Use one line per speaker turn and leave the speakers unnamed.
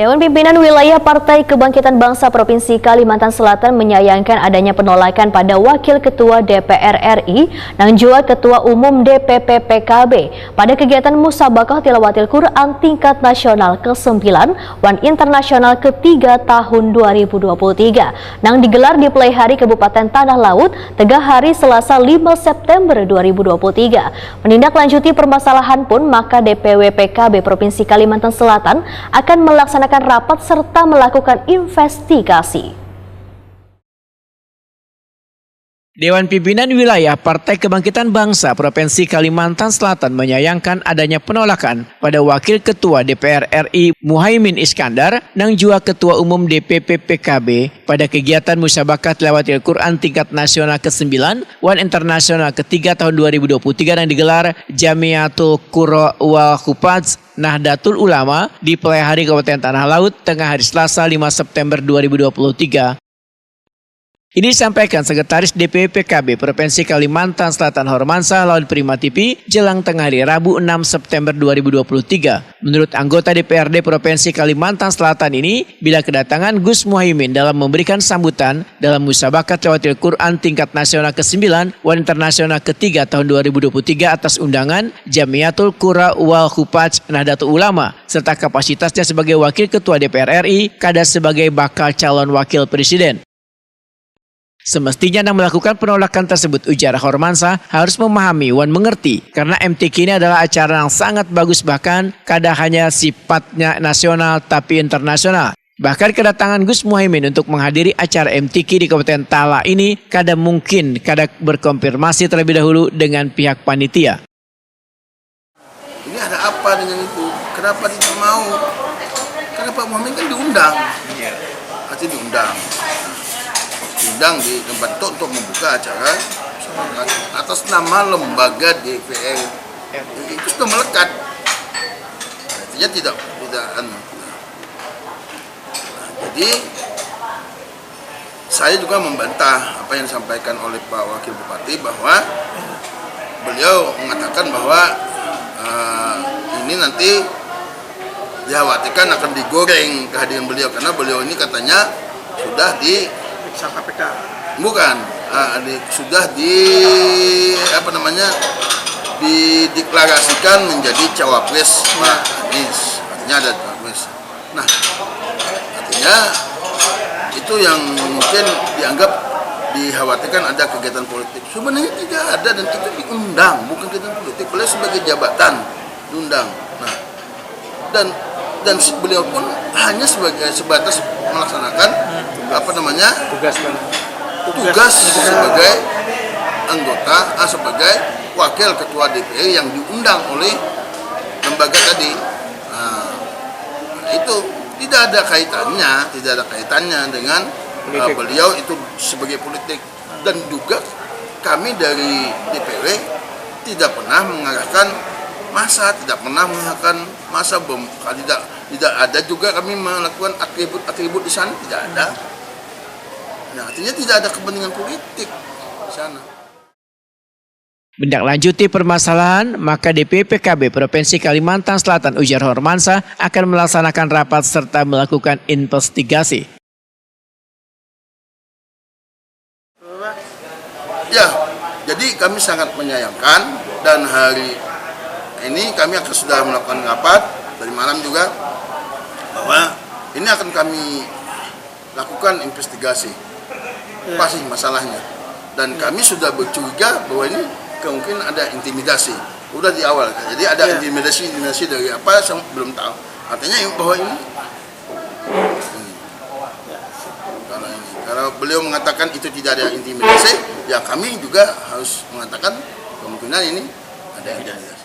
Dewan Pimpinan Wilayah Partai Kebangkitan Bangsa Provinsi Kalimantan Selatan menyayangkan adanya penolakan pada Wakil Ketua DPR RI dan juga Ketua Umum DPP PKB pada kegiatan Musabaqah Tilawatil Quran tingkat nasional ke-9 Wan Internasional ke-3 tahun 2023 yang digelar di Pelaihari Kabupaten Tanah Laut, Tegah hari Selasa 5 September 2023. Menindaklanjuti permasalahan pun, maka DPW PKB Provinsi Kalimantan Selatan akan melaksanakan rapat serta melakukan investigasi.
Dewan Pimpinan Wilayah Partai Kebangkitan Bangsa Provinsi Kalimantan Selatan menyayangkan adanya penolakan pada Wakil Ketua DPR RI Muhaimin Iskandar dan juga Ketua Umum DPP PKB pada kegiatan Musabaqah Tilawatil Quran tingkat nasional ke-9 Wan Internasional ke-3 tahun 2023 yang digelar Jamiatul Qurra wal Hufaz Nahdlatul Ulama di Pelaihari Kabupaten Tanah Laut, tengah hari Selasa 5 September 2023. Ini disampaikan Sekretaris DPP PKB Provinsi Kalimantan Selatan Hormansah Lawan Prima TV jelang tengah hari Rabu 6 September 2023. Menurut anggota DPRD Provinsi Kalimantan Selatan ini, bila kedatangan Gus Muhaimin dalam memberikan sambutan dalam Musabaqah Tilawatil Quran tingkat nasional ke-9 Wan Internasional ke-3 tahun 2023 atas undangan Jamiatul Qurra wal Hufaz Nahdlatul Ulama serta kapasitasnya sebagai Wakil Ketua DPR RI, kada sebagai bakal calon Wakil Presiden. Semestinya yang melakukan penolakan tersebut, ujar Hormansah, harus memahami Wan mengerti karena MTQ ini adalah acara yang sangat bagus, bahkan kada hanya sifatnya nasional tapi internasional. Bahkan kedatangan Gus Muhaimin untuk menghadiri acara MTQ di Kabupaten Tala ini kada berkonfirmasi terlebih dahulu dengan pihak panitia.
Ini ada apa dengan itu? Kenapa tidak mau? Karena Pak Muhaimin kan diundang. Pasti diundang di tempat itu untuk membuka acara atas nama lembaga DPR. Itu sudah melekat, artinya tidak jadi saya juga membantah apa yang disampaikan oleh Pak Wakil Bupati bahwa beliau mengatakan bahwa ini nanti dikhawatirkan akan digoreng kehadiran beliau karena beliau ini katanya sudah KPK. Bukan, sudah dideklarasikan menjadi cawapres Pak Anies. Artinya ada cawapres. Nah, artinya itu yang mungkin dianggap dikhawatirkan ada kegiatan politik. Sebenarnya tidak ada dan itu diundang, bukan kegiatan politik. Beliau sebagai jabatan diundang. Nah, dan beliau pun hanya sebatas melaksanakan tugas sebagai anggota sebagai wakil ketua DPR yang diundang oleh lembaga tadi. Nah, itu tidak ada kaitannya dengan beliau itu sebagai politik. Dan juga kami dari DPW tidak pernah mengarahkan masa, tidak ada juga kami melakukan atribut di sana, tidak ada. Nah, artinya tidak ada kepentingan politik di sana.
Menindaklanjuti permasalahan, maka DPP PKB Provinsi Kalimantan Selatan, ujar Hormansah, akan melaksanakan rapat serta melakukan investigasi.
Ya, jadi kami sangat menyayangkan dan hari ini kami akan sudah melakukan rapat dari malam juga bahwa ini akan kami lakukan investigasi apa sih masalahnya, dan kami sudah bercuriga bahwa ini kemungkinan ada intimidasi udah di awal, jadi ada intimidasi dari apa saya belum tahu, artinya bahwa ini kalau beliau mengatakan itu tidak ada intimidasi, ya kami juga harus mengatakan kemungkinan ini ada intimidasi.